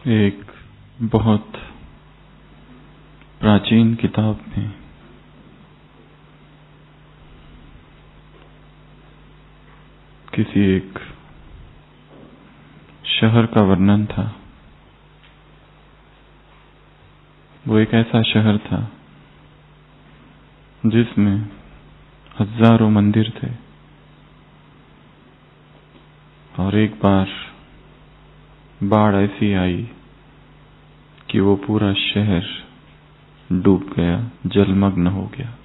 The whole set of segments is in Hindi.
एक बहुत प्राचीन किताब में किसी एक शहर का वर्णन था। वो एक ऐसा शहर था जिसमें हजारों मंदिर थे और एक बार बाढ़ ऐसी आई कि वो पूरा शहर डूब गया, जलमग्न हो गया।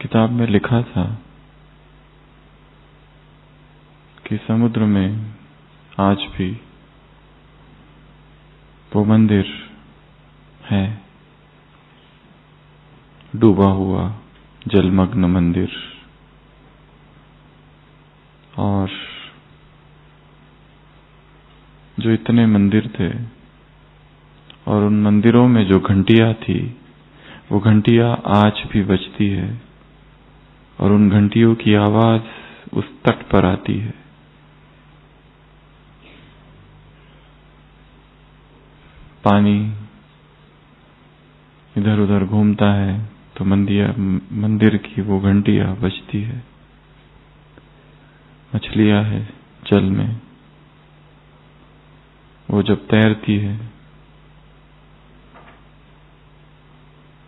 किताब में लिखा था कि समुद्र में आज भी वो मंदिर है, डूबा हुआ जलमग्न मंदिर। और जो इतने मंदिर थे और उन मंदिरों में जो घंटियां थी, वो घंटियां आज भी बजती है और उन घंटियों की आवाज उस तट पर आती है। पानी इधर उधर घूमता है तो मंदिर की वो घंटियां बजती है। मछलियां है जल में, वो जब तैरती है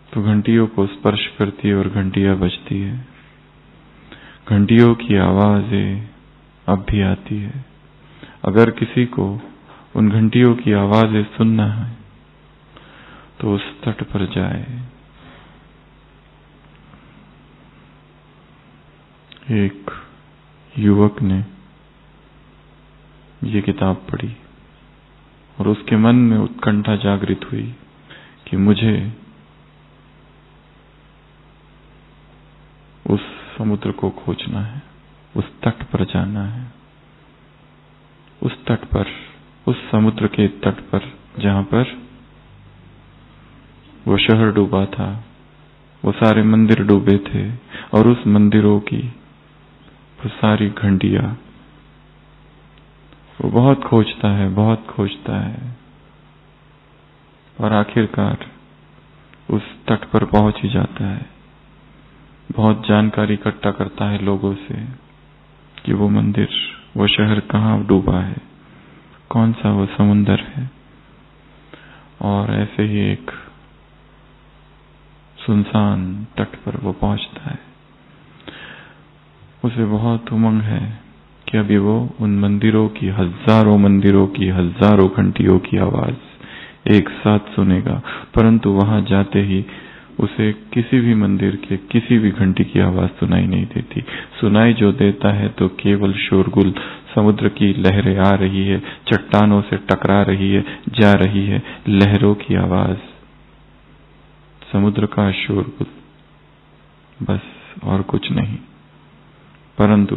तो घंटियों को स्पर्श करती है और घंटियां बजती है। घंटियों की आवाजें अब भी आती है। अगर किसी को उन घंटियों की आवाजें सुनना है तो उस तट पर जाए। एक युवक ने ये किताब पढ़ी और उसके मन में उत्कंठा जागृत हुई कि मुझे उस समुद्र को खोजना है, उस तट पर जाना है। उस तट पर, उस समुद्र के तट पर जहां पर वो शहर डूबा था, वो सारे मंदिर डूबे थे और उस मंदिरों की वो सारी घंटियां। वो बहुत खोजता है, बहुत खोजता है और आखिरकार उस तट पर पहुंच ही जाता है। बहुत जानकारी इकट्ठा करता है लोगों से कि वो मंदिर, वो शहर कहाँ डूबा है, कौन सा वो समुंदर है। और ऐसे ही एक सुनसान तट पर वो पहुंचता है। उसे बहुत उमंग है कि अभी वो उन मंदिरों की, हजारों मंदिरों की, हजारों घंटियों की आवाज एक साथ सुनेगा। परंतु वहां जाते ही उसे किसी भी मंदिर के, किसी भी घंटी की आवाज सुनाई नहीं देती। सुनाई जो देता है तो केवल शोरगुल, समुद्र की लहरें आ रही है, चट्टानों से टकरा रही है, जा रही है, लहरों की आवाज, समुद्र का शोरगुल, बस और कुछ नहीं। परंतु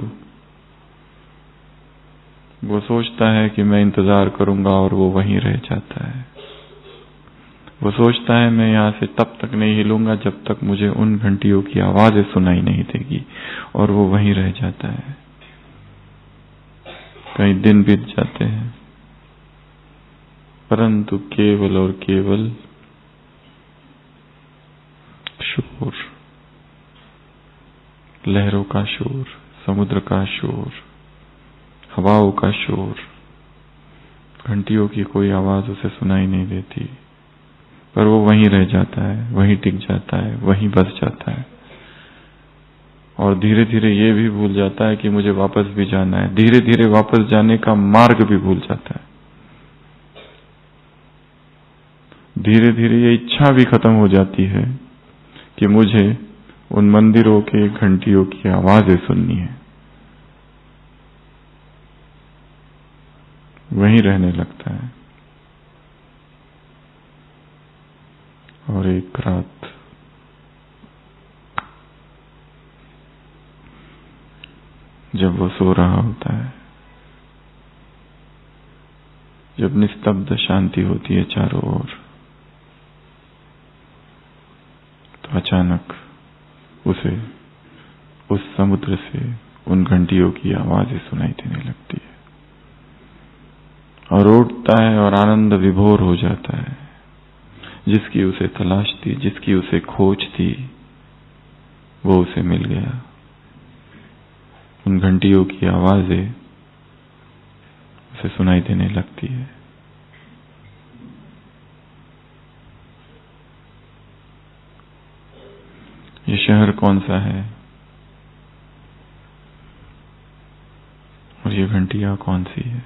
वो सोचता है कि मैं इंतजार करूंगा और वो वहीं रह जाता है। वो सोचता है मैं यहां से तब तक नहीं हिलूंगा जब तक मुझे उन घंटियों की आवाजें सुनाई नहीं देगी, और वो वहीं रह जाता है। कई दिन बीत जाते हैं परंतु केवल और केवल शोर, लहरों का शोर, समुद्र का शोर, हवाओं का शोर, घंटियों की कोई आवाज उसे सुनाई नहीं देती। पर वो वहीं रह जाता है, वहीं टिक जाता है, वहीं बस जाता है और धीरे धीरे ये भी भूल जाता है कि मुझे वापस भी जाना है। धीरे धीरे वापस जाने का मार्ग भी भूल जाता है। धीरे धीरे ये इच्छा भी खत्म हो जाती है कि मुझे उन मंदिरों के घंटियों की आवाजें सुननी है। वहीं रहने लगता है। और एक रात जब वो सो रहा होता है, जब निस्तब्ध शांति होती है चारों ओर, तो अचानक उसे उस समुद्र से उन घंटियों की आवाजें सुनाई देने लगती है और उठता है और आनंद विभोर हो जाता है। जिसकी उसे तलाश थी, जिसकी उसे खोज थी, वो उसे मिल गया। उन घंटियों की आवाजें उसे सुनाई देने लगती है। ये शहर कौन सा है और ये घंटियां कौन सी है?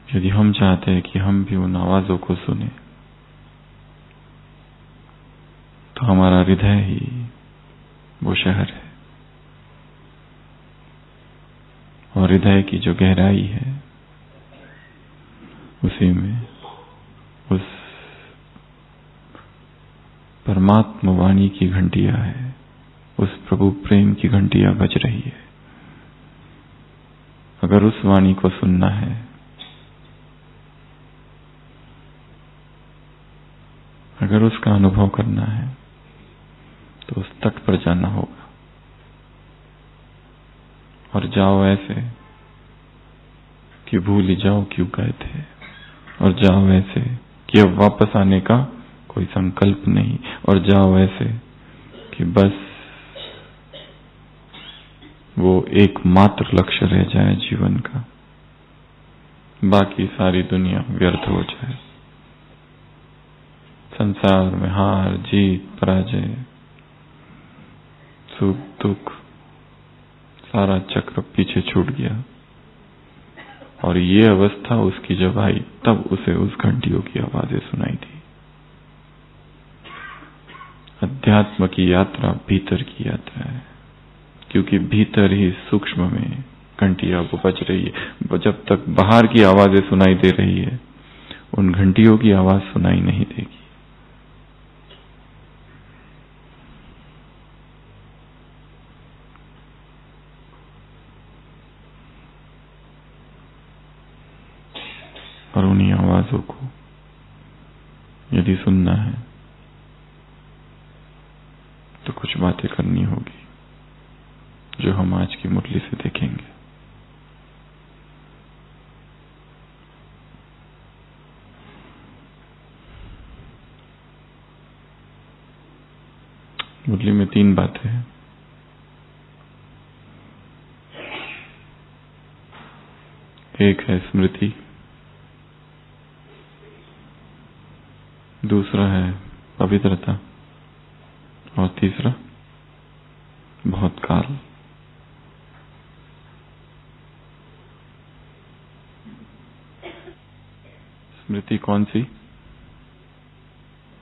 यदि हम चाहते हैं कि हम भी उन आवाजों को सुने, तो हमारा हृदय ही वो शहर है। और हृदय की जो गहराई है, उसी में उस परमात्मा वाणी की घंटियां है, उस प्रभु प्रेम की घंटियां बज रही है। अगर उस वाणी को सुनना है, अगर उसका अनुभव करना है, तो उस तट पर जाना होगा। और जाओ ऐसे कि भूल ही जाओ क्यों गए थे, और जाओ ऐसे कि अब वापस आने का कोई संकल्प नहीं, और जाओ ऐसे कि बस वो एकमात्र लक्ष्य रह जाए जीवन का, बाकी सारी दुनिया व्यर्थ हो जाए। संसार में हार जीत पराजय सुख दुख सारा चक्र पीछे छूट गया। और ये अवस्था उसकी जब आई, तब उसे उस घंटियों की आवाजें सुनाई दी। अध्यात्म की यात्रा भीतर की यात्रा है, क्योंकि भीतर ही सूक्ष्म में घंटियां वो बज रही है। जब तक बाहर की आवाजें सुनाई दे रही है, उन घंटियों की आवाज सुनाई नहीं देगी। और उन्हीं आवाजों को यदि सुनना है, तो कुछ बातें करनी होगी, जो हम आज की मुरली से देखेंगे। मुरली में 3 बातें हैं। एक है स्मृति, दूसरा है पवित्रता, और तीसरा बहुत काल। स्मृति कौन सी?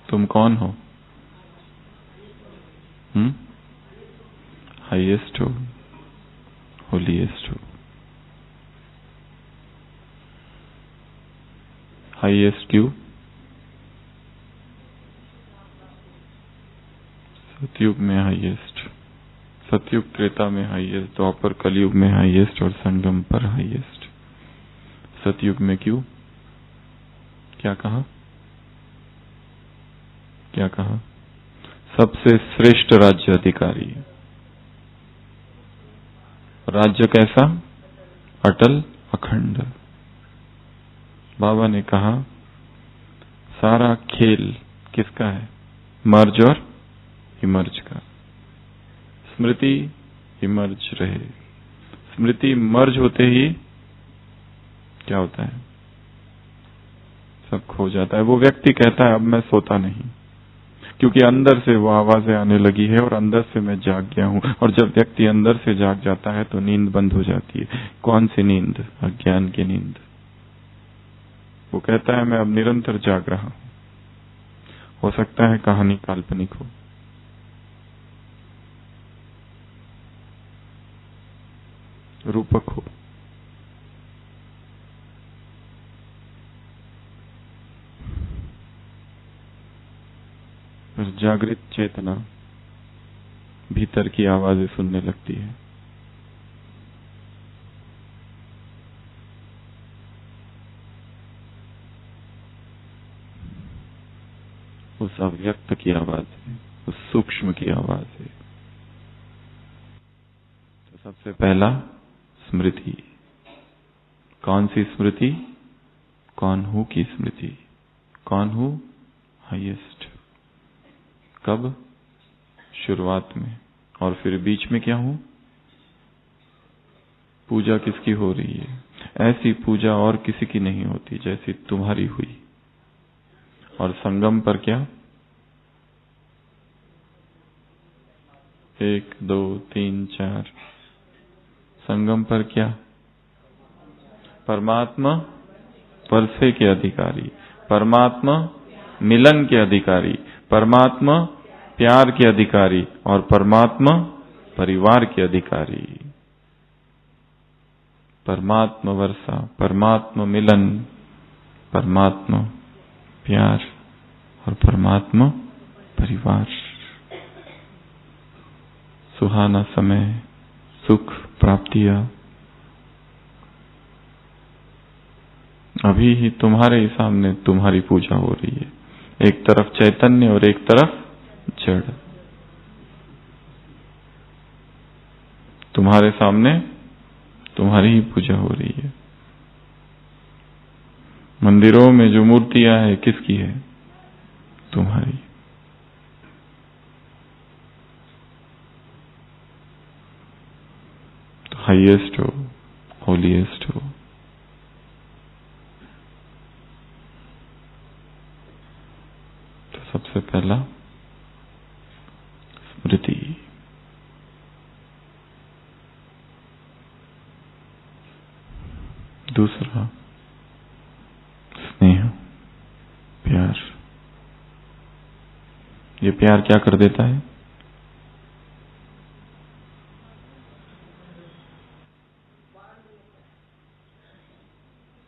तुम कौन हो? हाईएस्ट हो, होलीएस्ट हो। हाईएस्ट क्यों? सतयुग में हाईएस्ट, सतयुग त्रेता में हाईएस्ट, द्वापर कलयुग में हाईएस्ट और संगम पर हाईएस्ट। सतयुग में क्यों? क्या कहा? क्या कहा? सबसे श्रेष्ठ राज्य अधिकारी। राज्य कैसा? अटल अखंड। बाबा ने कहा सारा खेल किसका है? मर्ज और इमर्ज का। स्मृति इमर्ज रहे, स्मृति मर्ज होते ही क्या होता है? सब खो जाता है। वो व्यक्ति कहता है अब मैं सोता नहीं, क्योंकि अंदर से वो आवाजें आने लगी है और अंदर से मैं जाग गया हूं। और जब व्यक्ति अंदर से जाग जाता है तो नींद बंद हो जाती है। कौन सी नींद? अज्ञान की नींद। वो कहता है मैं अब निरंतर जाग रहा हूं। हो सकता है कहानी काल्पनिक हो, रूपक हो, पर जागृत चेतना भीतर की आवाजें सुनने लगती है। उस अव्यक्त की आवाज है, उस सूक्ष्म की आवाज है, सबसे पहला स्मृति। कौन सी स्मृति? कौन हूं की स्मृति। कौन हूं? हाईएस्ट। कब? शुरुआत में। और फिर बीच में क्या हूं? पूजा किसकी हो रही है? ऐसी पूजा और किसी की नहीं होती जैसी तुम्हारी हुई। और संगम पर क्या? 1 2 3 4। संगम पर क्या? परमात्मा वर्षे के अधिकारी, परमात्मा मिलन के अधिकारी, परमात्मा प्यार के अधिकारी और परमात्मा परिवार के अधिकारी। परमात्मा वर्षा, परमात्मा मिलन, परमात्मा प्यार और परमात्मा परिवार। सुहाना समय, सुख प्राप्तियां अभी ही तुम्हारे ही सामने तुम्हारी पूजा हो रही है। एक तरफ चैतन्य और एक तरफ जड़। तुम्हारे सामने तुम्हारी ही पूजा हो रही है। मंदिरों में जो मूर्तियां है किसकी है? तुम्हारी। तो हाईएस्ट हो, होलीएस्ट हो। तो सबसे पहला स्मृति। दूसरा स्नेह, प्यार। ये प्यार क्या कर देता है?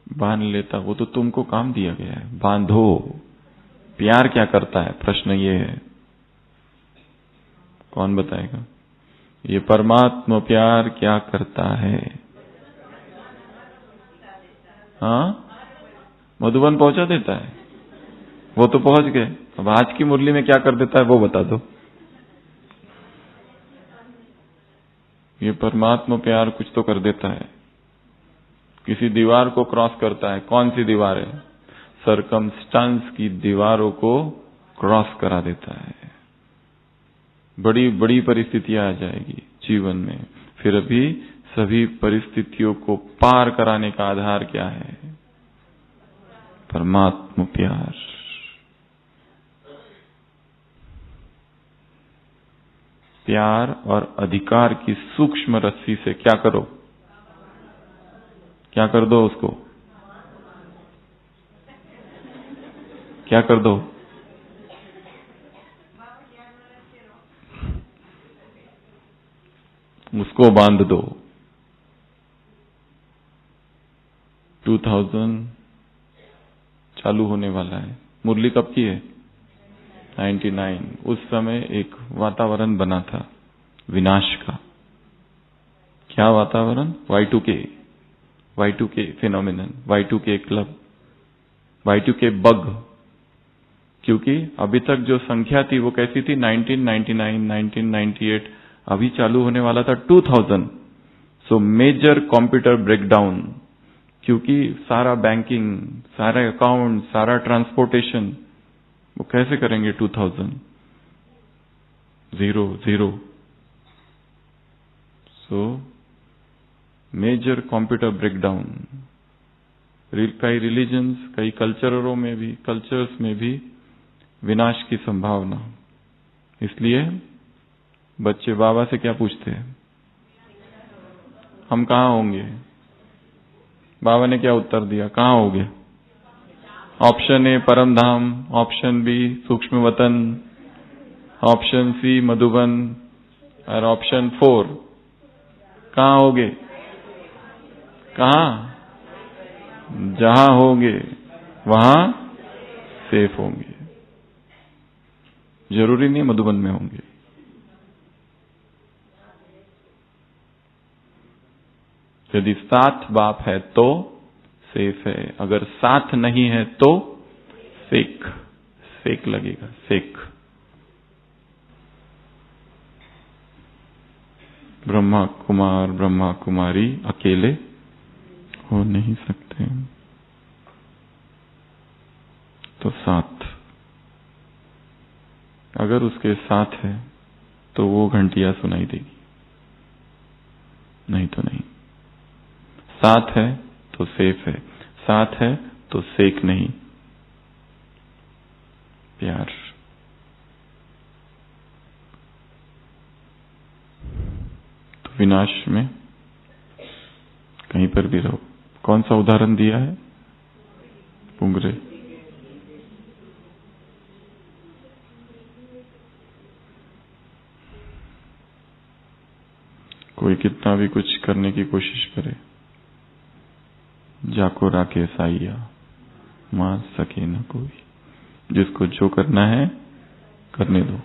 बांध लेता। वो तो तुमको काम दिया गया है, बांधो। प्यार क्या करता है? प्रश्न ये है, कौन बताएगा? ये परमात्मा प्यार क्या करता है? हाँ, मधुबन पहुंचा देता है। वो तो पहुंच गए। अब आज की मुरली में क्या कर देता है वो बता दो। ये परमात्मा प्यार कुछ तो कर देता है। किसी दीवार को क्रॉस करता है। कौन सी दीवार है? सरकमस्टांस की दीवारों को क्रॉस करा देता है। बड़ी बड़ी परिस्थितियां आ जाएगी जीवन में, फिर भी सभी परिस्थितियों को पार कराने का आधार क्या है? परमात्मा प्यार। प्यार और अधिकार की सूक्ष्म रस्सी से क्या करो? क्या कर दो उसको? क्या कर दो? उसको बांध दो। 2000 चालू होने वाला है। मुरली कब की है? 99। उस समय एक वातावरण बना था विनाश का। क्या वातावरण? Y2K phenomenon, Y2K club, Y2K bug. क्योंकि अभी तक जो संख्या थी वो कैसी थी? 1999, 1998। अभी चालू होने वाला था 2000। So major computer breakdown. क्योंकि सारा बैंकिंग, सारे अकाउंट, सारा ट्रांसपोर्टेशन वो कैसे करेंगे? 2000 0 सो मेजर कंप्यूटर ब्रेकडाउन। कई रिलीजन्स, कई कल्चर्स में भी विनाश की संभावना। इसलिए बच्चे बाबा से क्या पूछते हैं? हम कहाँ होंगे? बाबा ने क्या उत्तर दिया? कहाँ होगे? ऑप्शन ए परम धाम, ऑप्शन बी सूक्ष्म वतन, ऑप्शन सी मधुबन और ऑप्शन 4 कहाँ होगे? कहाँ? जहां होगे वहां सेफ होंगे। जरूरी नहीं मधुबन में होंगे। यदि साथ बाप है तो सेफ है, अगर साथ नहीं है तो सेक लगेगा। सेक ब्रह्मा कुमार ब्रह्मा कुमारी अकेले हो नहीं सकते। तो साथ, अगर उसके साथ है तो वो घंटियां सुनाई देगी, नहीं तो नहीं। साथ है तो सेफ है, साथ है तो सेक नहीं, प्यार। तो विनाश में कहीं पर भी रहो। कौन सा उदाहरण दिया है? पुंगरे। कोई कितना भी कुछ करने की कोशिश करे, जाको राखे साइया मां सके न कोई। जिसको जो करना है करने दो।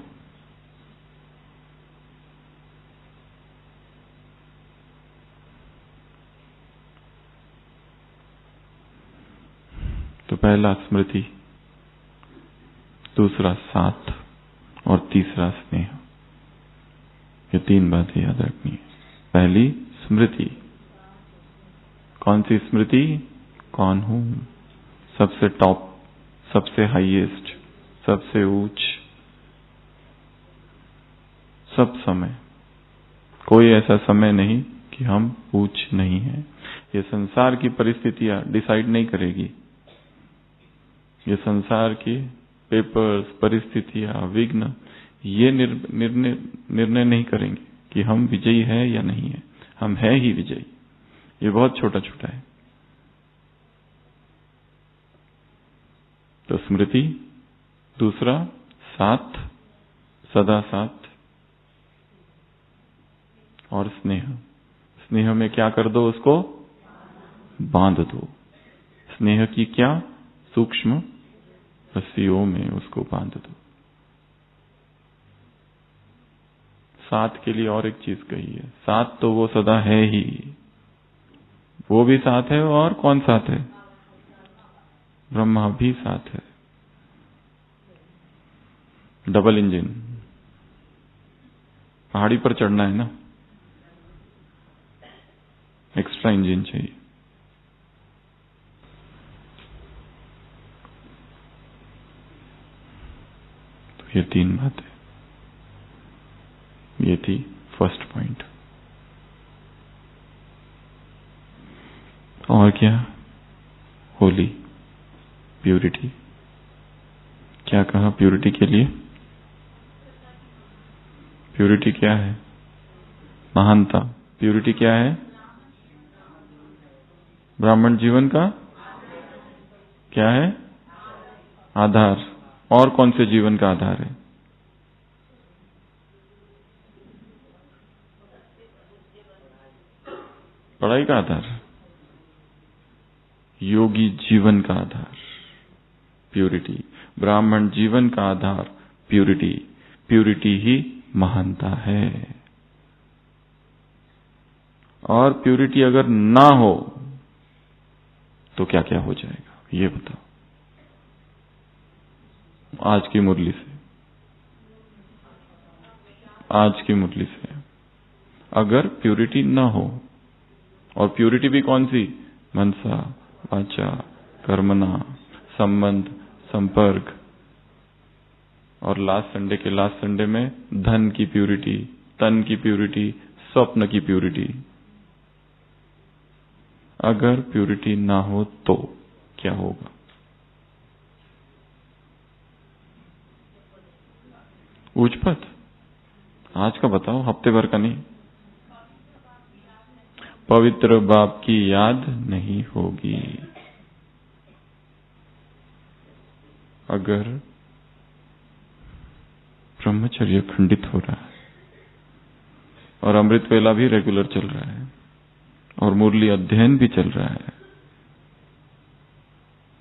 तो पहला स्मृति, दूसरा साथ और तीसरा स्नेह। ये तीन बातें याद रखनी है। पहली स्मृति, कौन सी स्मृति? कौन हूं, सबसे टॉप, सबसे हाईएस्ट, सबसे ऊंच, सब समय। कोई ऐसा समय नहीं कि हम ऊंच नहीं हैं। ये संसार की परिस्थितियां डिसाइड नहीं करेगी। ये संसार की पेपर्स, परिस्थितियां, विघ्न, ये निर्णय नहीं करेंगे कि हम विजयी है या नहीं है। हम है ही विजयी। ये बहुत छोटा छोटा है। तो स्मृति, दूसरा साथ, सदा साथ, और स्नेह। स्नेह में क्या कर दो? उसको बांध दो। स्नेह की क्या? सूक्ष्म रस्सियों में उसको बांध दो। साथ के लिए और एक चीज कही है, साथ तो वो सदा है ही, वो भी साथ है। और कौन साथ है? ब्रह्मा भी साथ है। Double engine. पहाड़ी पर चढ़ना है ना, एक्स्ट्रा इंजन चाहिए। तो ये तीन बातें, ये थी फर्स्ट पॉइंट। और क्या? होली, प्यूरिटी। क्या कहा प्यूरिटी के लिए? प्यूरिटी क्या है? महानता। प्यूरिटी क्या है? ब्राह्मण जीवन का क्या है? आधार। और कौन से जीवन का आधार है? पढ़ाई का आधार, योगी जीवन का आधार प्यूरिटी। ब्राह्मण जीवन का आधार प्यूरिटी। प्यूरिटी ही महानता है। और प्यूरिटी अगर ना हो तो क्या क्या हो जाएगा, ये बताओ आज की मुरली से। आज की मुरली से अगर प्यूरिटी ना हो, और प्यूरिटी भी कौन सी? मनसा, वाचा, कर्मणा, संबंध, संपर्क, और लास्ट संडे के लास्ट संडे में धन की प्यूरिटी, तन की प्यूरिटी, स्वप्न की प्यूरिटी। अगर प्यूरिटी ना हो तो क्या होगा? उच्चपद। आज का बताओ, हफ्ते भर का नहीं। पवित्र बाप की याद नहीं होगी। अगर ब्रह्मचर्य खंडित हो रहा है और अमृत वेला भी रेगुलर चल रहा है और मुरली अध्ययन भी चल रहा है,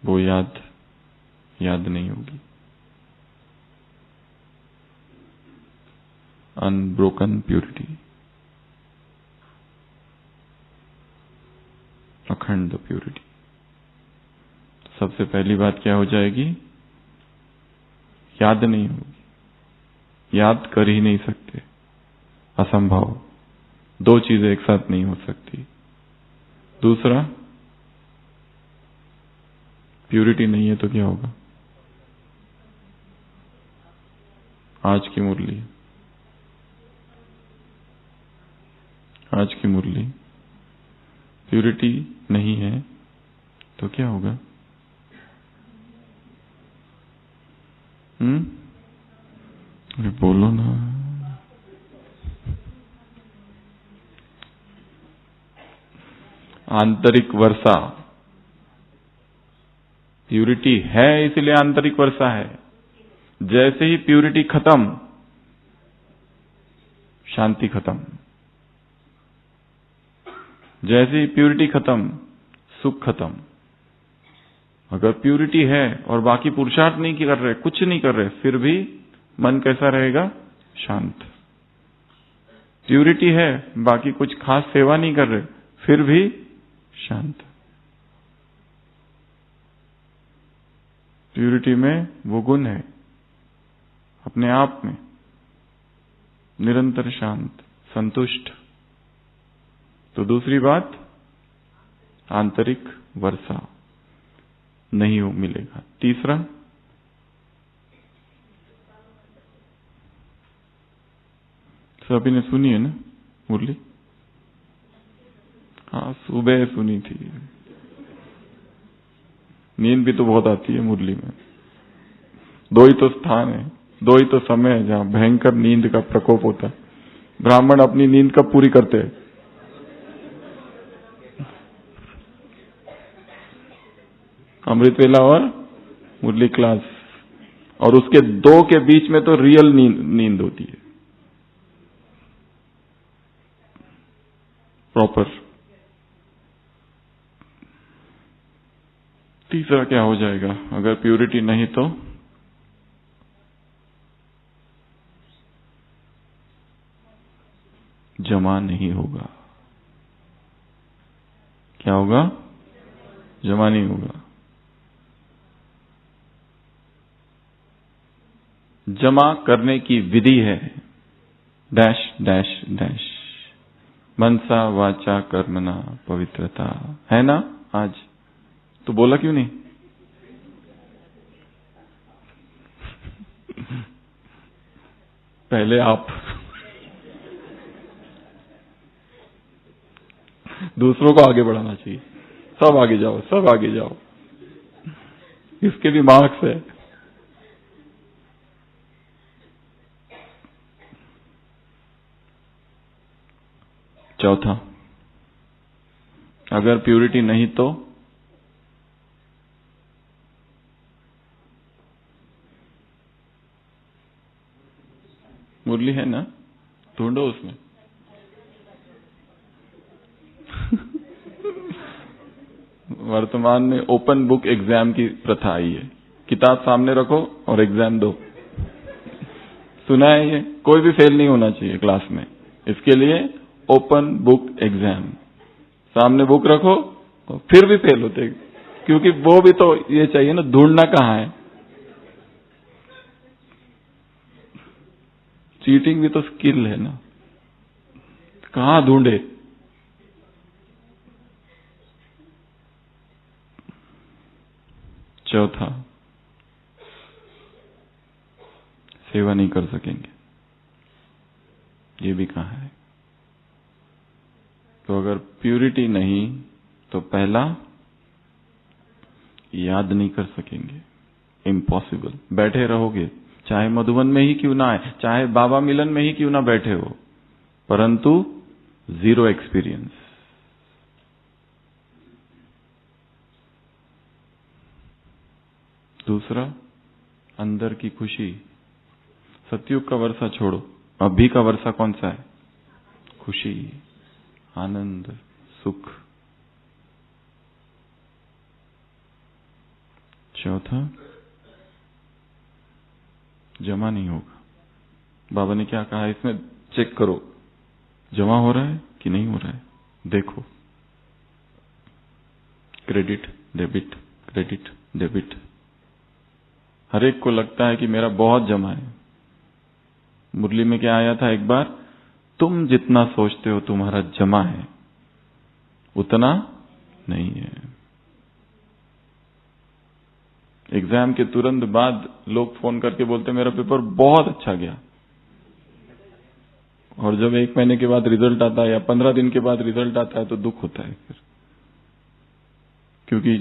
वो याद नहीं होगी। अनब्रोकन प्यूरिटी, अखंड प्यूरिटी। सबसे पहली बात क्या हो जाएगी? याद नहीं होगी। याद कर ही नहीं सकते, असंभव। दो चीजें एक साथ नहीं हो सकती। दूसरा, प्यूरिटी नहीं है तो क्या होगा? आज की मुरली, आज की मुरली, प्यूरिटी नहीं है तो क्या होगा? अरे बोलो ना। आंतरिक वर्षा, प्यूरिटी है इसलिए आंतरिक वर्षा है। जैसे ही प्यूरिटी खत्म, शांति खत्म। जैसे ही प्यूरिटी खत्म, सुख खत्म। अगर प्यूरिटी है और बाकी पुरुषार्थ नहीं कर रहे, कुछ नहीं कर रहे, फिर भी मन कैसा रहेगा? शांत। प्यूरिटी है, बाकी कुछ खास सेवा नहीं कर रहे, फिर भी शांत। प्यूरिटी में वो गुण है, अपने आप में निरंतर शांत, संतुष्ट। तो दूसरी बात, आंतरिक वर्षा नहीं हो मिलेगा। तीसरा, सभी ने सुनी है ना मुरली? हाँ, सुबह सुनी थी। नींद भी तो बहुत आती है मुरली में। दो ही तो स्थान है, दो ही तो समय है जहां भयंकर नींद का प्रकोप होता है। ब्राह्मण अपनी नींद कब पूरी करते हैं? अमृत वेला और मुरली क्लास, और उसके दो के बीच में तो रियल नींद होती है, प्रॉपर। तीसरा क्या हो जाएगा अगर प्यूरिटी नहीं? तो जमा नहीं होगा। क्या होगा? जमा नहीं होगा। जमा करने की विधि है डैश डैश डैश, मनसा वाचा कर्मणा पवित्रता, है ना? आज तो बोला क्यों नहीं? पहले आप दूसरों को आगे बढ़ाना चाहिए। सब आगे जाओ, सब आगे जाओ, इसके भी मार्क्स है। चौथा, अगर प्यूरिटी नहीं तो मुरली है ना, ढूंढो उसमें। वर्तमान में ओपन बुक एग्जाम की प्रथा आई है। किताब सामने रखो और एग्जाम दो। सुना है ये? कोई भी फेल नहीं होना चाहिए क्लास में, इसके लिए ओपन बुक एग्जाम। सामने बुक रखो और फिर भी फेल होते, क्योंकि वो भी तो ये चाहिए ना, ढूंढना कहाँ है। चीटिंग भी तो स्किल है ना, कहाँ ढूंढे? चौथा, सेवा नहीं कर सकेंगे, ये भी कहा है। तो अगर प्यूरिटी नहीं तो पहला, याद नहीं कर सकेंगे, इम्पॉसिबल। बैठे रहोगे, चाहे मधुबन में ही क्यों ना आए, चाहे बाबा मिलन में ही क्यों ना बैठे हो, परंतु जीरो एक्सपीरियंस। दूसरा, अंदर की खुशी। सतयुग का वर्षा छोड़ो, अभी का वर्षा कौन सा है? खुशी, आनंद, सुख। चौथा, जमा नहीं होगा। बाबा ने क्या कहा इसमें? चेक करो, जमा हो रहा है कि नहीं हो रहा है, देखो। Credit debit, credit debit. हर एक को लगता है कि मेरा बहुत जमा है। मुरली में क्या आया था एक बार? तुम जितना सोचते हो तुम्हारा जमा है, उतना नहीं है। एग्जाम के तुरंत बाद लोग फोन करके बोलते मेरा पेपर बहुत अच्छा गया, और जब 1 महीने के बाद रिजल्ट आता है या 15 दिन के बाद रिजल्ट आता है तो दुख होता है फिर, क्योंकि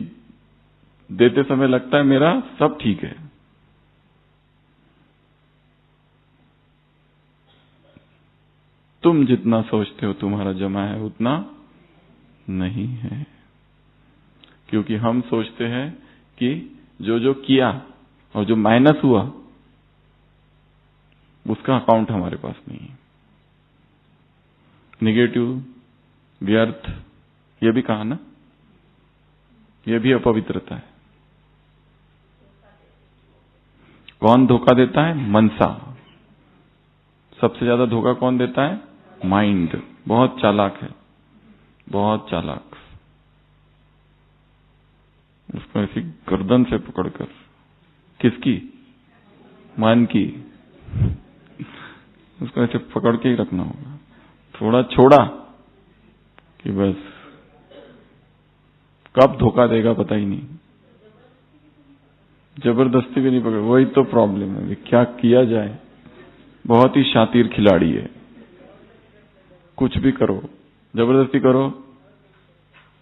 देते समय लगता है मेरा सब ठीक है। तुम जितना सोचते हो तुम्हारा जमा है, उतना नहीं है। क्योंकि हम सोचते हैं कि जो जो किया और जो माइनस हुआ उसका अकाउंट हमारे पास नहीं है। निगेटिव, व्यर्थ, ये भी कहा ना, ये भी अपवित्रता है। कौन धोखा देता है? मनसा। सबसे ज्यादा धोखा कौन देता है? माइंड। बहुत चालाक है, बहुत चालाक। उसको ऐसी गर्दन से पकड़कर, किसकी? मन की। उसको ऐसे पकड़ के ही रखना होगा। थोड़ा छोड़ा कि बस कब धोखा देगा पता ही नहीं। जबरदस्ती भी नहीं पकड़, वही तो प्रॉब्लम है। क्या किया जाए? बहुत ही शातिर खिलाड़ी है। कुछ भी करो, जबरदस्ती करो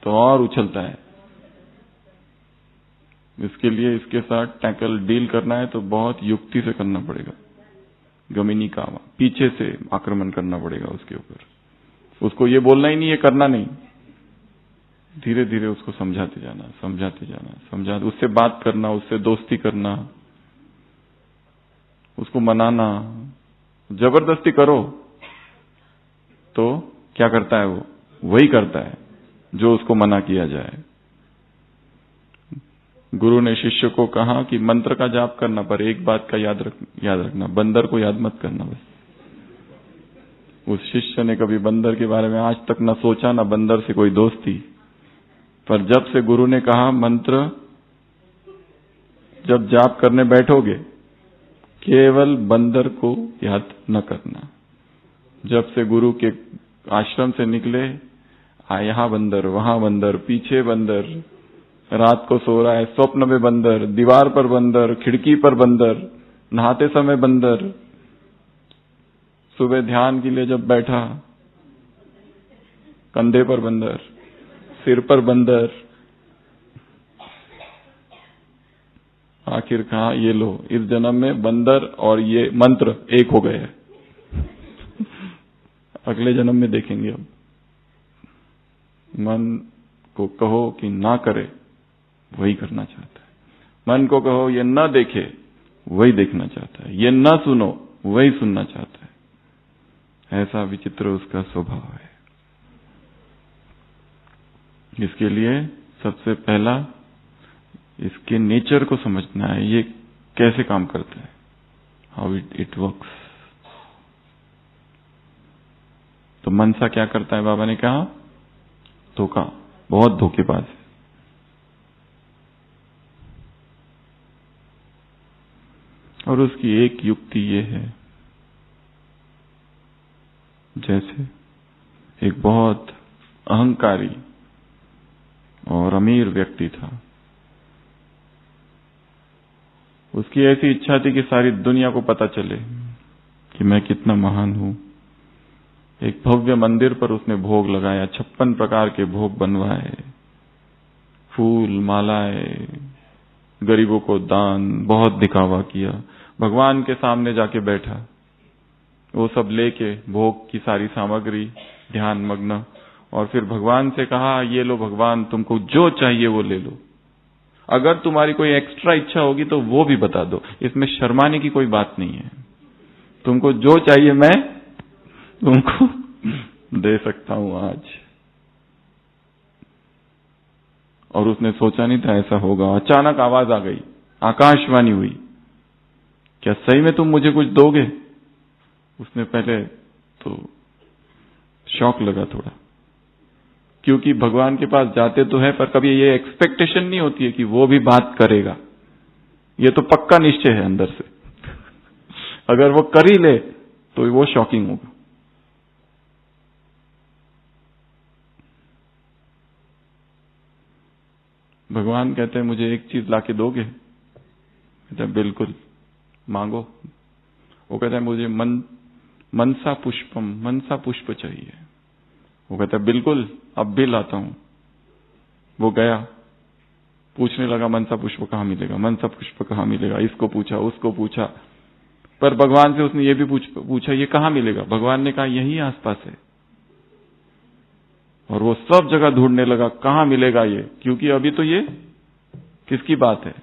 तो और उछलता है। इसके लिए इसके साथ टैकल डील करना है तो बहुत युक्ति से करना पड़ेगा। गमिनी कावा, पीछे से आक्रमण करना पड़ेगा उसके ऊपर। उसको ये बोलना ही नहीं, ये करना नहीं। धीरे धीरे उसको समझाते जाना, समझाते जाना, उससे बात करना, उससे दोस्ती करना, उसको मनाना। जबरदस्ती करो तो क्या करता है वो? वही करता है जो उसको मना किया जाए। गुरु ने शिष्य को कहा कि मंत्र का जाप करना, पर एक बात का याद रखना, बंदर को याद मत करना बस। उस शिष्य ने कभी बंदर के बारे में आज तक न सोचा, न बंदर से कोई दोस्ती। पर जब से गुरु ने कहा मंत्र जब जाप करने बैठोगे केवल बंदर को याद न करना। जब से गुरु के आश्रम से निकले, यहां बंदर, वहां बंदर, पीछे बंदर, रात को सो रहा है स्वप्न में बंदर, दीवार पर बंदर, खिड़की पर बंदर, नहाते समय बंदर, सुबह ध्यान के लिए जब बैठा कंधे पर बंदर, सिर पर बंदर। आखिर कहा ये लो, इस जन्म में बंदर और ये मंत्र एक हो गए हैं। अगले जन्म में देखेंगे। अब मन को कहो कि ना करे, वही करना चाहता है। मन को कहो ये न देखे, वही देखना चाहता है। ये न सुनो, वही सुनना चाहता है। ऐसा विचित्र उसका स्वभाव है। इसके लिए सबसे पहला इसके नेचर को समझना है, ये कैसे काम करता है, हाउ इट वर्क्स। तो मनसा क्या करता है? बाबा ने कहा धोखा, बहुत धोखेबाज है। और उसकी एक युक्ति ये है, जैसे एक बहुत अहंकारी और अमीर व्यक्ति था। उसकी ऐसी इच्छा थी कि सारी दुनिया को पता चले कि मैं कितना महान हूं। एक भव्य मंदिर पर उसने भोग लगाया, 56 प्रकार के भोग बनवाए, फूल मालाएं, गरीबों को दान, बहुत दिखावा किया। भगवान के सामने जाके बैठा, वो सब लेके भोग की सारी सामग्री, ध्यान मग्न, और फिर भगवान से कहा ये लो भगवान, तुमको जो चाहिए वो ले लो। अगर तुम्हारी कोई एक्स्ट्रा इच्छा होगी तो वो भी बता दो, इसमें शर्माने की कोई बात नहीं है। तुमको जो चाहिए मैं तुमको दे सकता हूं आज। और उसने सोचा नहीं था ऐसा होगा। अचानक आवाज आ गई, आकाशवाणी हुई, क्या सही में तुम मुझे कुछ दोगे? उसने पहले तो शॉक लगा थोड़ा, क्योंकि भगवान के पास जाते तो है, पर कभी ये एक्सपेक्टेशन नहीं होती है कि वो भी बात करेगा। ये तो पक्का निश्चय है अंदर से। अगर वो कर ही ले तो वो शॉकिंग होगा। भगवान कहते हैं मुझे एक चीज लाके दोगे? कहते हैं बिल्कुल, मांगो। वो कहता है मुझे मनसा पुष्प चाहिए। वो कहता है बिल्कुल, अब भी लाता हूं। वो गया, पूछने लगा मनसा पुष्प कहां मिलेगा, मनसा पुष्प कहां मिलेगा। इसको पूछा, उसको पूछा, पर भगवान से उसने ये भी पूछा ये कहां मिलेगा। भगवान ने कहा यही आसपास है। और वो सब जगह ढूंढने लगा कहां मिलेगा ये, क्योंकि अभी तो ये किसकी बात है?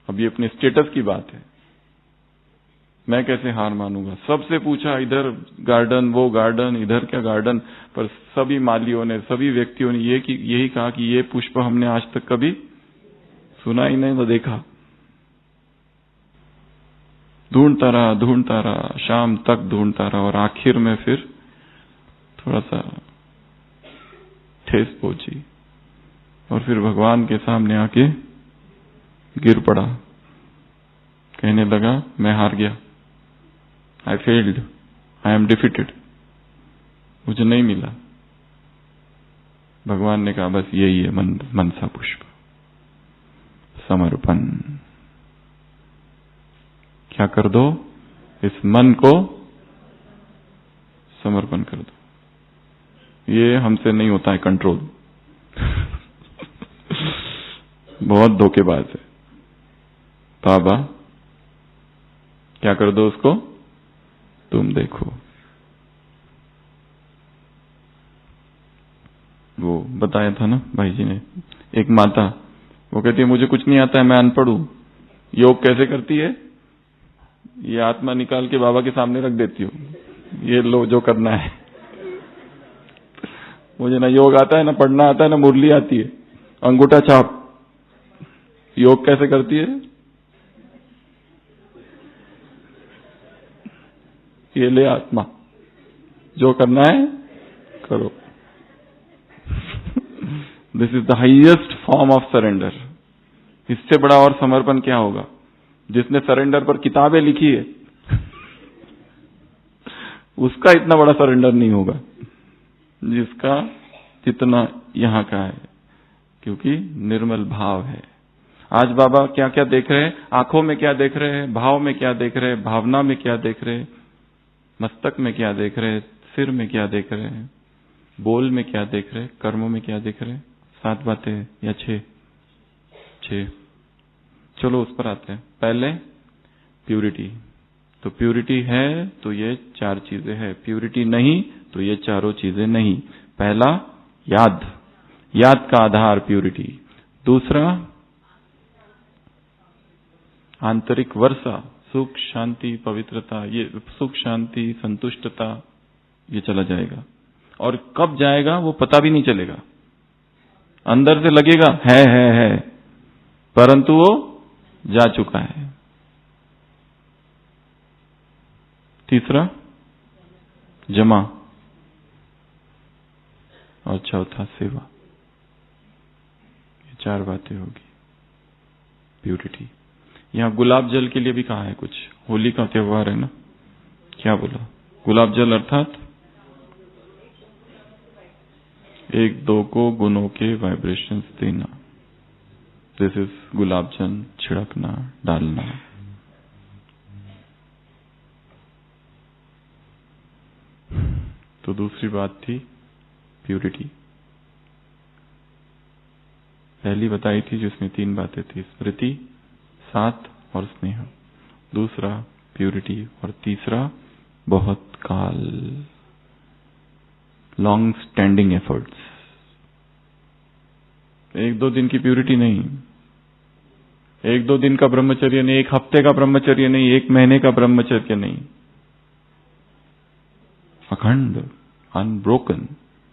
अब ये अपने स्टेटस की बात है। मैं कैसे हार मानूंगा? सबसे पूछा, इधर गार्डन, वो गार्डन, इधर क्या गार्डन, पर सभी मालियों ने, सभी व्यक्तियों ने यही कहा कि ये पुष्प हमने आज तक कभी सुना ही नहीं, तो देखा। ढूंढता रहा, शाम तक ढूंढता रहा, और आखिर में फिर थोड़ा सा ठेस पहुंची, और फिर भगवान के सामने आके गिर पड़ा। कहने लगा मैं हार गया, I failed, I am defeated, मुझे नहीं मिला। भगवान ने कहा बस यही है मनसा पुष्प, समर्पण। क्या कर दो? इस मन को समर्पण कर दो। ये हमसे नहीं होता है कंट्रोल। बहुत धोखेबाज है। बाबा क्या कर दो उसको? तुम देखो। वो बताया था ना भाई जी ने, एक माता, वो कहती है मुझे कुछ नहीं आता है, मैं अनपढ़ हूं। योग कैसे करती है? ये आत्मा निकाल के बाबा के सामने रख देती हूँ, ये लो जो करना है। मुझे ना योग आता है, ना पढ़ना आता है, ना मुरली आती है, अंगूठा छाप। योग कैसे करती है? ये ले आत्मा, जो करना है करो। This is the highest form of surrender. इससे बड़ा और समर्पण क्या होगा? जिसने सरेंडर पर किताबें लिखी है उसका इतना बड़ा सरेंडर नहीं होगा जिसका जितना यहां का है, क्योंकि निर्मल भाव है। आज बाबा क्या क्या देख रहे हैं? आंखों में क्या देख रहे हैं? भाव में क्या देख रहे हैं? भावना में क्या देख रहे हैं? मस्तक में क्या देख रहे हैं? सिर में क्या देख रहे हैं? बोल में क्या देख रहे हैं? कर्मों में क्या देख रहे हैं? 7 बातें या 6? चलो उस पर आते हैं। पहले प्यूरिटी। तो प्यूरिटी है तो ये 4 चीजें हैं, प्यूरिटी नहीं तो ये चारों चीजें नहीं। पहला याद का आधार प्यूरिटी। दूसरा आंतरिक वर्षा, सुख शांति पवित्रता, ये सुख शांति संतुष्टता ये चला जाएगा, और कब जाएगा वो पता भी नहीं चलेगा। अंदर से लगेगा है, परंतु वो जा चुका है। तीसरा जमा, और चौथा सेवा। ये 4 बातें होगी प्यूरिटी। यहां गुलाब जल के लिए भी कहा है कुछ, होली का त्योहार है ना, क्या बोला? गुलाब जल अर्थात 1-2 को गुणों के वाइब्रेशंस देना। दिस इज गुलाब जल, छिड़कना, डालना। तो दूसरी बात थी प्यूरिटी। पहली बताई थी जिसमें 3 बातें थी, स्मृति, साथ और स्नेह। दूसरा प्यूरिटी, और तीसरा बहुत काल, लॉन्ग स्टैंडिंग एफर्ट्स। 1-2 दिन की प्यूरिटी नहीं, 1-2 दिन का ब्रह्मचर्य नहीं, 1 हफ्ते का ब्रह्मचर्य नहीं, 1 महीने का ब्रह्मचर्य नहीं, अखंड, अनब्रोकन।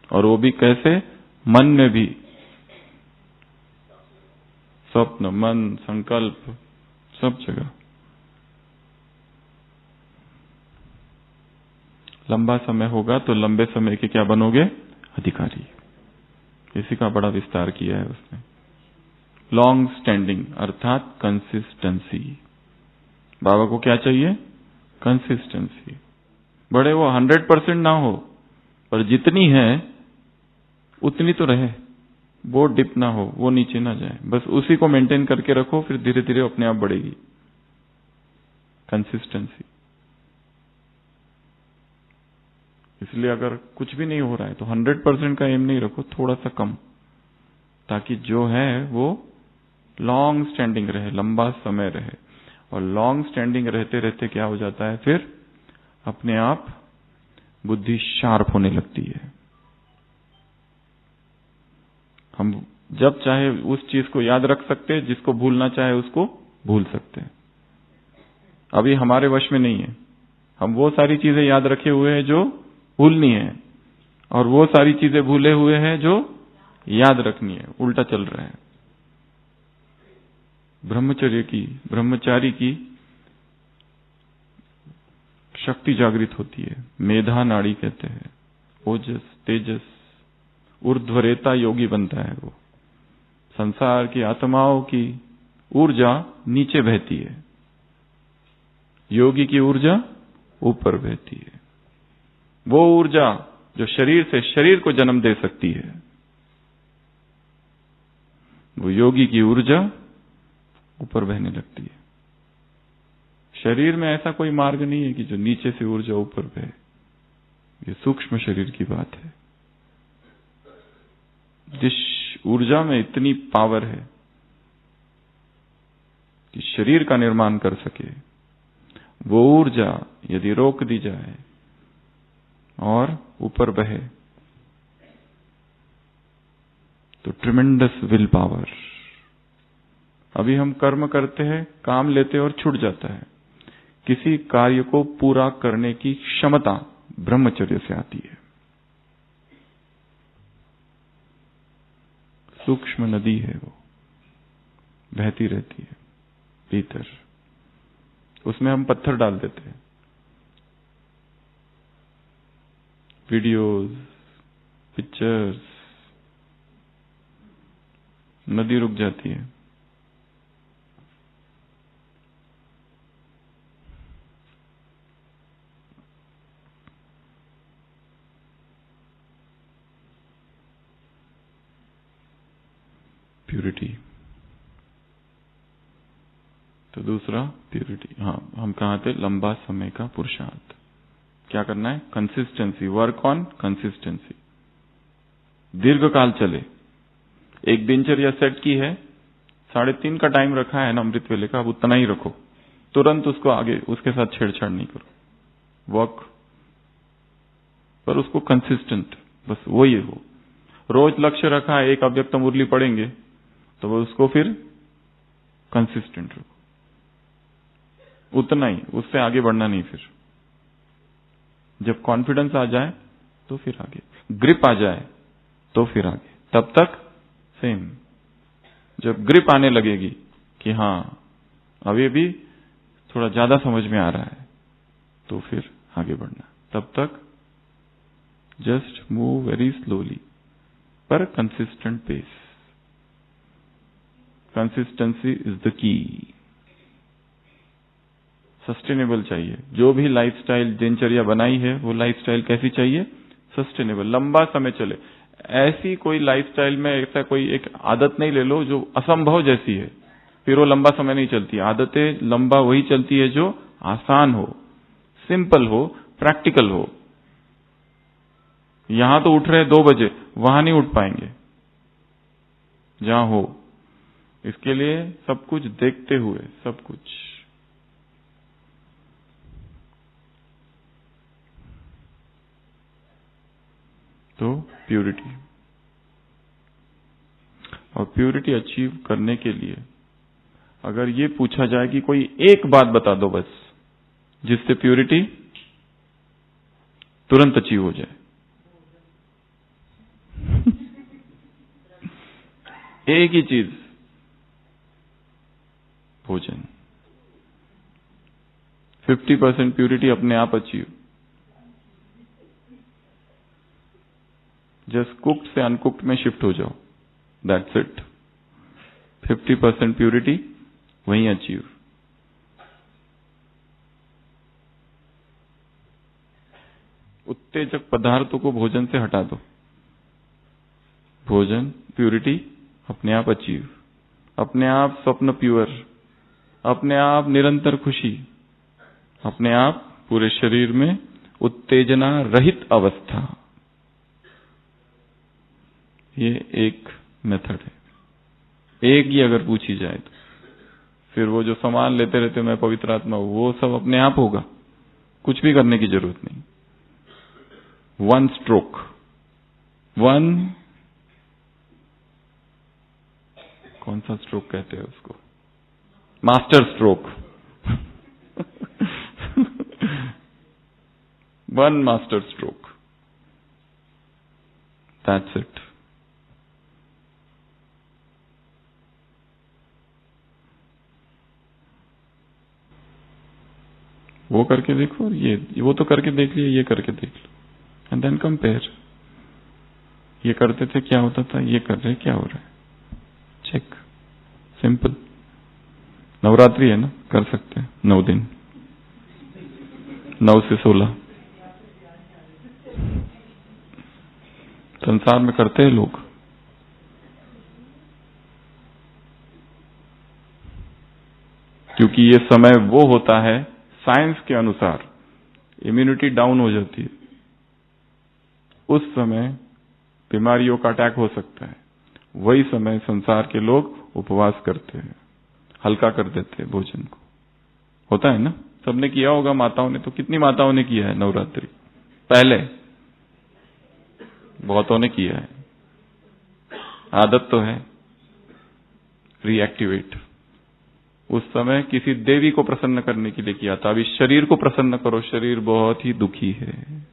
और वो भी कैसे? मन में भी, स्वप्न, मन, संकल्प, सब जगह। लंबा समय होगा तो लंबे समय के क्या बनोगे? अधिकारी। इसी का बड़ा विस्तार किया है उसने। लॉन्ग स्टैंडिंग अर्थात कंसिस्टेंसी। बाबा को क्या चाहिए? कंसिस्टेंसी। बड़े वो 100% ना हो, पर जितनी है उतनी तो रहे, वो डिप ना हो, वो नीचे ना जाए, बस उसी को मेंटेन करके रखो, फिर धीरे धीरे अपने आप बढ़ेगी कंसिस्टेंसी। इसलिए अगर कुछ भी नहीं हो रहा है तो 100% का एम नहीं रखो, थोड़ा सा कम, ताकि जो है वो लॉन्ग स्टैंडिंग रहे, लंबा समय रहे। और लॉन्ग स्टैंडिंग रहते रहते क्या हो जाता है, फिर अपने आप बुद्धि शार्प होने लगती है। हम जब चाहे उस चीज को याद रख सकते हैं, जिसको भूलना चाहे उसको भूल सकते हैं। अभी हमारे वश में नहीं है, हम वो सारी चीजें याद रखे हुए हैं जो भूलनी है, और वो सारी चीजें भूले हुए हैं जो याद रखनी है, उल्टा चल रहा है। ब्रह्मचारी की शक्ति जागृत होती है, मेधा नाड़ी कहते हैं, ओजस तेजस, ऊर्ध्वरेता योगी बनता है वो। संसार की आत्माओं की ऊर्जा नीचे बहती है, योगी की ऊर्जा ऊपर बहती है। वो ऊर्जा जो शरीर से शरीर को जन्म दे सकती है, वो योगी की ऊर्जा ऊपर बहने लगती है। शरीर में ऐसा कोई मार्ग नहीं है कि जो नीचे से ऊर्जा ऊपर बहे। ये सूक्ष्म शरीर की बात है। जिस ऊर्जा में इतनी पावर है कि शरीर का निर्माण कर सके, वो ऊर्जा यदि रोक दी जाए और ऊपर बहे तो ट्रिमेंडस विल पावर। अभी हम कर्म करते हैं, काम लेते हैं और छूट जाता है। किसी कार्य को पूरा करने की क्षमता ब्रह्मचर्य से आती है। सूक्ष्म नदी है, वो बहती रहती है भीतर, उसमें हम पत्थर डाल देते हैं, वीडियोस, पिक्चर्स, नदी रुक जाती है। प्यूरिटी। तो दूसरा प्यूरिटी, हाँ हम कहा थे, लंबा समय का पुरुषार्थ। क्या करना है, कंसिस्टेंसी, वर्क ऑन कंसिस्टेंसी, दीर्घ काल चले। एक दिनचर्या सेट की है, 3:30 का टाइम रखा है ना अमृत वेले का, अब उतना ही रखो, तुरंत उसको आगे उसके साथ छेड़छाड़ नहीं करो। वर्क पर उसको कंसिस्टेंट, बस वही हो। रोज लक्ष्य रखा है, एक अव्यक्त मुरली पढ़ेंगे, तो वो उसको फिर कंसिस्टेंट रखो, उतना ही, उससे आगे बढ़ना नहीं। फिर जब कॉन्फिडेंस आ जाए तो फिर आगे, ग्रिप आ जाए तो फिर आगे, तब तक सेम। जब ग्रिप आने लगेगी कि हाँ अभी भी थोड़ा ज्यादा समझ में आ रहा है, तो फिर आगे बढ़ना। तब तक जस्ट मूव वेरी स्लोली, पर consistent pace. Consistency is the key. Sustainable चाहिए। जो भी लाइफस्टाइल दिनचर्या बनाई है, वो लाइफस्टाइल कैसी चाहिए, सस्टेनेबल, लंबा समय चले। ऐसी कोई लाइफस्टाइल में ऐसा कोई एक आदत नहीं ले लो जो असंभव जैसी है, फिर वो लंबा समय नहीं चलती। आदतें लंबा वही चलती है जो आसान हो, सिंपल हो, प्रैक्टिकल हो। यहां तो उठ रहे 2 बजे, वहां नहीं उठ पाएंगे जहां हो। इसके लिए सब कुछ देखते हुए, सब कुछ। तो प्यूरिटी, और प्यूरिटी अचीव करने के लिए अगर ये पूछा जाए कि कोई एक बात बता दो बस, जिससे प्यूरिटी तुरंत अचीव हो जाए, एक ही चीज, भोजन। 50% प्यूरिटी अपने आप अचीव। जस्ट कुक्ड से अनकुक्ड में शिफ्ट हो जाओ, दैट्स इट। 50% प्यूरिटी वहीं अचीव। उत्तेजक पदार्थों को भोजन से हटा दो, भोजन, प्यूरिटी अपने आप अचीव, अपने आप स्वप्न प्योर, अपने आप निरंतर खुशी, अपने आप पूरे शरीर में उत्तेजना रहित अवस्था। ये एक मेथड है। एक ही अगर पूछी जाए तो फिर वो जो सामान लेते रहते मैं पवित्र आत्मा हूं, वो सब अपने आप होगा, कुछ भी करने की जरूरत नहीं। वन स्ट्रोक, वन, कौन सा स्ट्रोक कहते हैं उसको, master stroke. One master stroke, that's it. वो करके देखो, और ये वो तो करके देख लिया, ये करके देख लो, एंड देन कंपेयर। ये करते थे क्या होता था, ये कर रहे क्या हो रहा है, चेक, सिंपल। नवरात्रि है ना, कर सकते हैं 9 दिन, 9 से 16। संसार में करते हैं लोग, क्योंकि ये समय वो होता है साइंस के अनुसार इम्यूनिटी डाउन हो जाती है, उस समय बीमारियों का अटैक हो सकता है। वही समय संसार के लोग उपवास करते हैं, हल्का कर देते हैं भोजन को। होता है ना, सबने किया होगा, माताओं ने तो, कितनी माताओं ने किया है नवरात्रि पहले, बहुतों ने किया है, आदत तो है। रीएक्टिवेट उस समय किसी देवी को प्रसन्न करने के लिए किया था। अभी शरीर को प्रसन्न करो, शरीर बहुत ही दुखी है,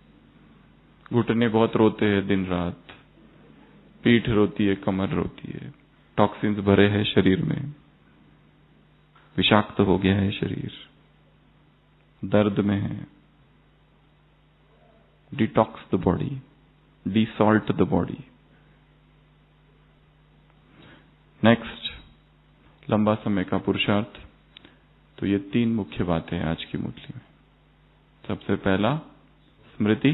घुटने बहुत रोते हैं दिन रात, पीठ रोती है, कमर रोती है, टॉक्सिन्स भरे हैं शरीर में, विषाक्त हो गया है शरीर, दर्द में है। Detox the body, Dassault the body. Next, लंबा समय का पुरुषार्थ। तो ये 3 मुख्य बातें हैं आज की मुरली में। सबसे पहला स्मृति,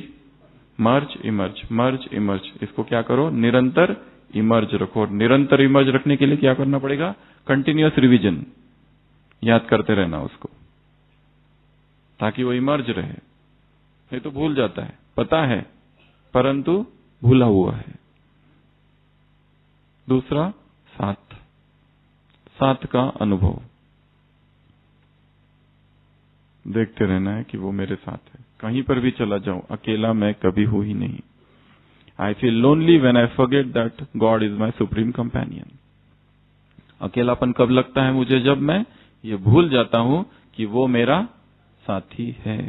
मर्ज इमर्ज, मर्ज इमर्ज, इसको क्या करो, निरंतर इमर्ज रखो। और निरंतर इमर्ज रखने के लिए क्या करना पड़ेगा, कंटिन्यूअस रिवीजन, याद करते रहना उसको, ताकि वो इमर्ज रहे। नहीं तो भूल जाता है, पता है परंतु भूला हुआ है। दूसरा साथ, साथ का अनुभव, देखते रहना है कि वो मेरे साथ है। कहीं पर भी चला जाऊं, अकेला मैं कभी हूं ही नहीं। I feel lonely when I forget that God is my supreme companion. अकेलापन कब लगता है मुझे, जब मैं ये भूल जाता हूं कि वो मेरा साथी है।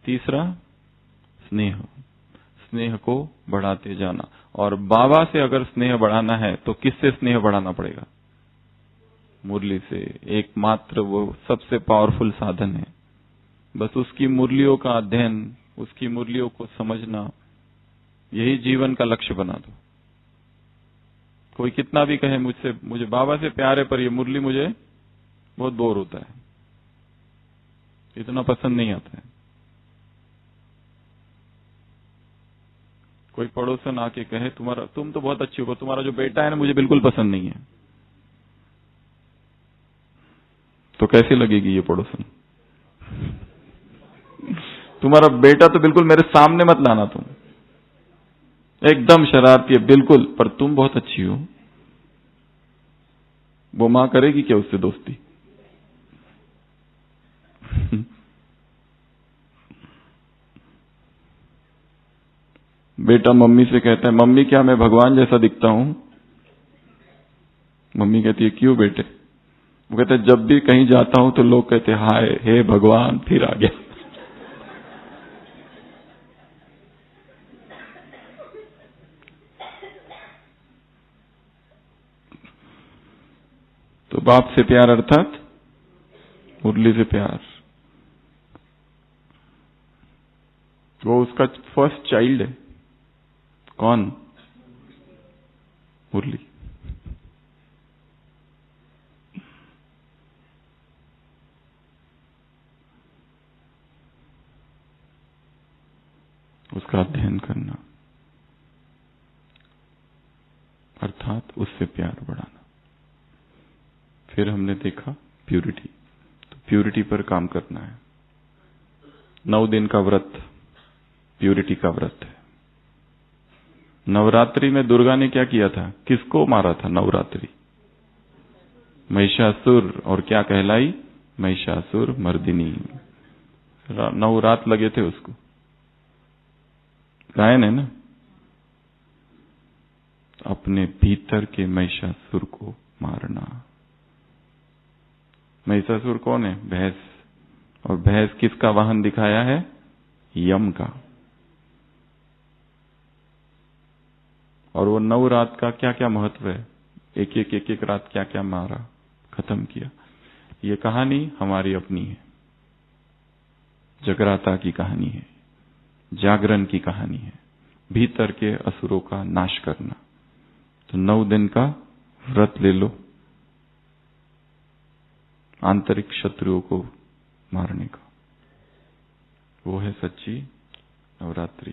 तीसरा स्नेह, स्नेह को बढ़ाते जाना। और बाबा से अगर स्नेह बढ़ाना है तो किससे स्नेह बढ़ाना पड़ेगा, मुरली से। एकमात्र वो सबसे पावरफुल साधन है। बस उसकी मुरलियों का अध्ययन, उसकी मुरलियों को समझना, यही जीवन का लक्ष्य बना दो। कोई कितना भी कहे मुझसे, मुझे बाबा से प्यार है पर ये मुरली मुझे बहुत बोर होता है, इतना पसंद नहीं आता है। कोई पड़ोसन आके कहे तुम तो बहुत अच्छी हो, तुम्हारा जो बेटा है ना मुझे बिल्कुल पसंद नहीं है, तो कैसी लगेगी ये पड़ोसन। तुम्हारा बेटा तो बिल्कुल मेरे सामने मत लाना, तुम एकदम शरारती है बिल्कुल, पर तुम बहुत अच्छी हो। वो मां करेगी क्या उससे दोस्ती। बेटा मम्मी से कहता है, मम्मी क्या मैं भगवान जैसा दिखता हूं। मम्मी कहती है, क्यों बेटे। वो कहते हैं, जब भी कहीं जाता हूं तो लोग कहते हैं, हाय हे भगवान फिर आ गया। तो बाप से प्यार अर्थात मुरली से प्यार। वो उसका फर्स्ट चाइल्ड है। कौन, मुरली। उसका अध्ययन करना, अर्थात उससे प्यार बढ़ाना। फिर हमने देखा प्यूरिटी, तो प्यूरिटी पर काम करना है। 9 दिन का व्रत प्यूरिटी का व्रत है। नवरात्रि में दुर्गा ने क्या किया था? किसको मारा था? नवरात्रि महिषासुर। और क्या कहलाई? महिषासुर मर्दिनी। 9 रात लगे थे उसको। गायन है ना, अपने भीतर के महिषासुर को मारना। महिषासुर कौन है? भैंस। और भैंस किसका वाहन दिखाया है? यम का। और वो 9 रात का क्या क्या महत्व है? एक एक रात क्या क्या मारा, खत्म किया। ये कहानी हमारी अपनी है, जगराता की कहानी है, जागरण की कहानी है, भीतर के असुरों का नाश करना। तो 9 दिन का व्रत ले लो आंतरिक शत्रुओं को मारने का। वो है सच्ची नवरात्रि।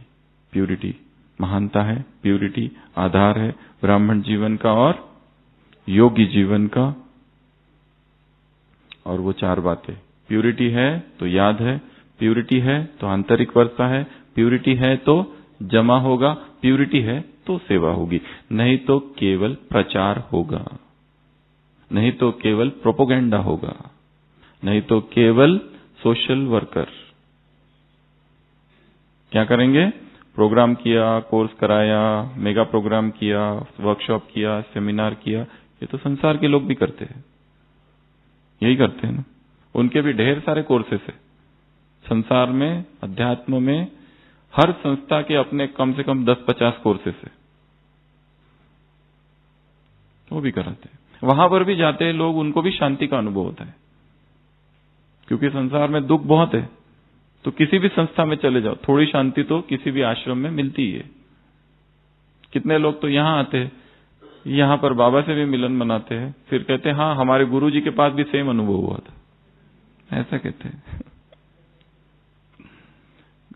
प्यूरिटी महानता है, प्यूरिटी आधार है ब्राह्मण जीवन का और योगी जीवन का। और वो 4 बातें, प्यूरिटी है तो याद है, प्यूरिटी है तो आंतरिक वर्षा है, प्यूरिटी है तो जमा होगा, प्यूरिटी है तो सेवा होगी। नहीं तो केवल प्रचार होगा, नहीं तो केवल प्रोपोगेंडा होगा, नहीं तो केवल सोशल वर्कर। क्या करेंगे? प्रोग्राम किया, कोर्स कराया, मेगा प्रोग्राम किया, वर्कशॉप किया, सेमिनार किया। ये तो संसार के लोग भी करते हैं, यही करते हैं ना। उनके भी ढेर सारे कोर्सेस है संसार में, अध्यात्म में। हर संस्था के अपने कम से कम 10-50 कोर्सेस है, वो भी कराते हैं। वहां पर भी जाते हैं लोग, उनको भी शांति का अनुभव होता है, क्योंकि संसार में दुख बहुत है। तो किसी भी संस्था में चले जाओ, थोड़ी शांति तो किसी भी आश्रम में मिलती ही है। कितने लोग तो यहां आते हैं, यहां पर बाबा से भी मिलन मनाते हैं, फिर कहते हैं हाँ हमारे गुरुजी के पास भी सेम अनुभव हुआ था, ऐसा कहते हैं।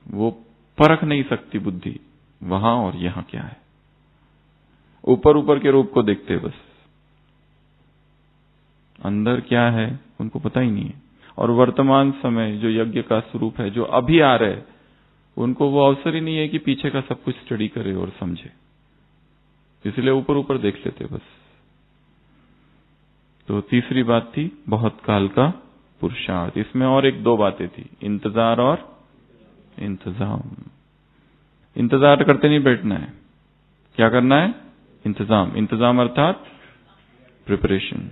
वो परख नहीं सकती बुद्धि वहां और यहां क्या है, ऊपर ऊपर के रूप को देखते हैं बस, अंदर क्या है उनको पता ही नहीं है। और वर्तमान समय जो यज्ञ का स्वरूप है, जो अभी आ रहे, उनको वो अवसर ही नहीं है कि पीछे का सब कुछ स्टडी करे और समझे, इसलिए ऊपर ऊपर देख लेते बस। तो तीसरी बात थी बहुत काल का पुरुषार्थ। इसमें और 1-2 बातें थी, इंतजार और इंतजाम। इंतजार करते नहीं बैठना है, क्या करना है? इंतजाम। इंतजाम अर्थात प्रिपरेशन,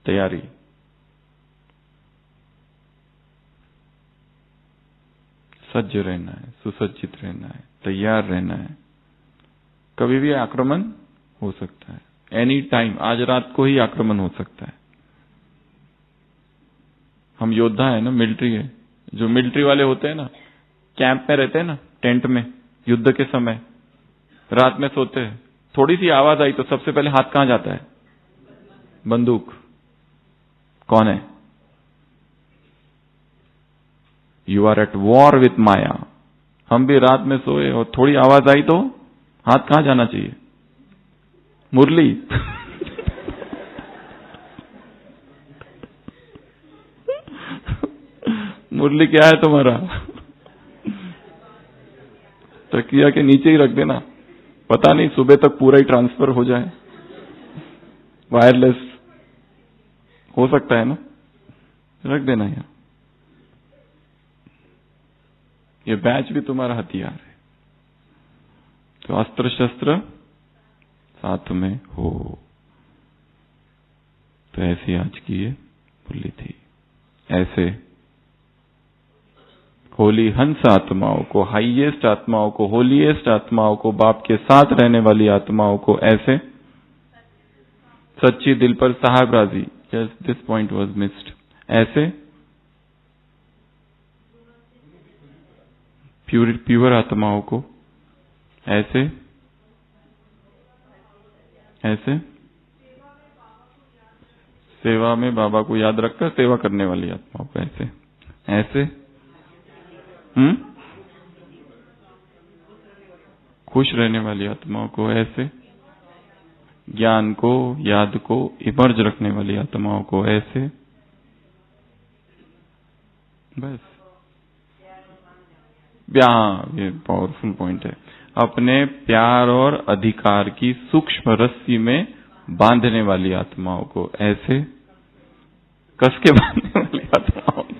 तैयारी। सज्ज रहना है, सुसज्जित रहना है, तैयार रहना है। कभी भी आक्रमण हो सकता है, एनी टाइम। आज रात को ही आक्रमण हो सकता है। हम योद्धा है ना, मिलिट्री है। जो मिलिट्री वाले होते हैं ना, कैंप में रहते हैं ना, टेंट में, युद्ध के समय रात में सोते हैं, थोड़ी सी आवाज आई तो सबसे पहले हाथ कहां जाता है? बंदूक। कौन है? You are at war with Maya. हम भी रात में सोए और थोड़ी आवाज आई तो हाथ कहां जाना चाहिए? मुरली। मुरली क्या है तुम्हारा? तकिया के नीचे ही रख देना, पता नहीं सुबह तक पूरा ही ट्रांसफर हो जाए। वायरलेस हो सकता है ना, रख देना यहां। ये बैच भी तुम्हारा हथियार है। तो अस्त्र शस्त्र साथ में हो। तो ऐसी आज की ये मुरली थी। ऐसे होली हंस आत्माओं को, हाईएस्ट आत्माओं को, होलीएस्ट आत्माओं को, बाप के साथ रहने वाली आत्माओं को ऐसे सच्ची दिल पर साहब राजी, just this point was missed, ऐसे प्योर आत्माओं को, ऐसे ऐसे सेवा में बाबा को याद रखकर सेवा करने वाली आत्माओं को, ऐसे ऐसे खुश रहने वाली आत्माओं को ऐसे, ज्ञान को, याद को इमर्ज रखने वाली आत्माओं को ऐसे। बस ये पावरफुल पॉइंट है। अपने प्यार और अधिकार की सूक्ष्म रस्सी में बांधने वाली आत्माओं को ऐसे, कस के बांधने वाली आत्माओं को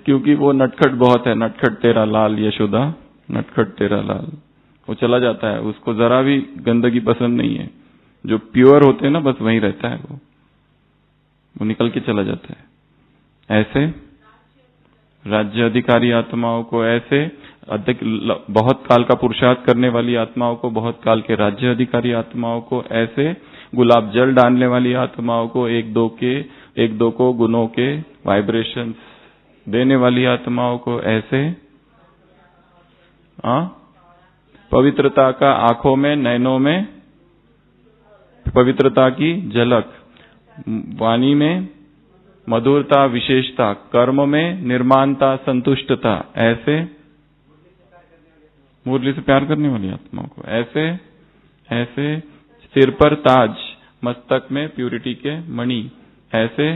क्योंकि वो नटखट बहुत है। नटखट तेरा लाल यशोदा, नटखट तेरा लाल, वो चला जाता है, उसको जरा भी गंदगी पसंद नहीं है। जो प्योर होते हैं ना, बस वहीं रहता है वो निकल के चला जाता है। ऐसे राज्य अधिकारी आत्माओं को ऐसे, बहुत काल का पुरुषार्थ करने वाली आत्माओं को, बहुत काल के राज्य अधिकारी आत्माओं को ऐसे, गुलाब जल डालने वाली आत्माओं को, एक दो को गुणों के वाइब्रेशंस देने वाली आत्माओं को ऐसे। पवित्रता का आंखों में, नैनों में पवित्रता की झलक, वाणी में मधुरता, विशेषता, कर्म में निर्माणता, संतुष्टता ऐसे। मुरली से प्यार करने वाली आत्माओं को ऐसे ऐसे। सिर पर ताज, मस्तक में प्यूरिटी के मणि ऐसे।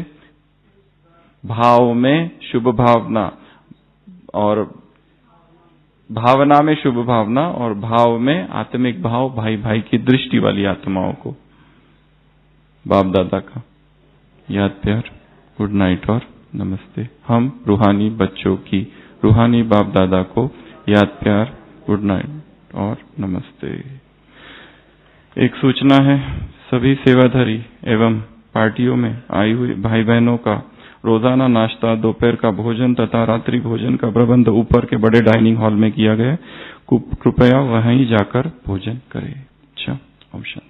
भाव में शुभ भावना, और भावना में शुभ भावना, और भाव में आत्मिक भाव, भाई भाई की दृष्टि वाली आत्माओं को बाप दादा का याद प्यार, गुड नाइट और नमस्ते। हम रूहानी बच्चों की रूहानी बाप दादा को याद प्यार, गुड नाइट और नमस्ते। एक सूचना है, सभी सेवाधारी एवं पार्टियों में आई हुई भाई बहनों का रोजाना नाश्ता, दोपहर का भोजन तथा रात्रि भोजन का प्रबंध ऊपर के बड़े डाइनिंग हॉल में किया गया। कृपया वहीं जाकर भोजन करें। अच्छा, ओम शांति।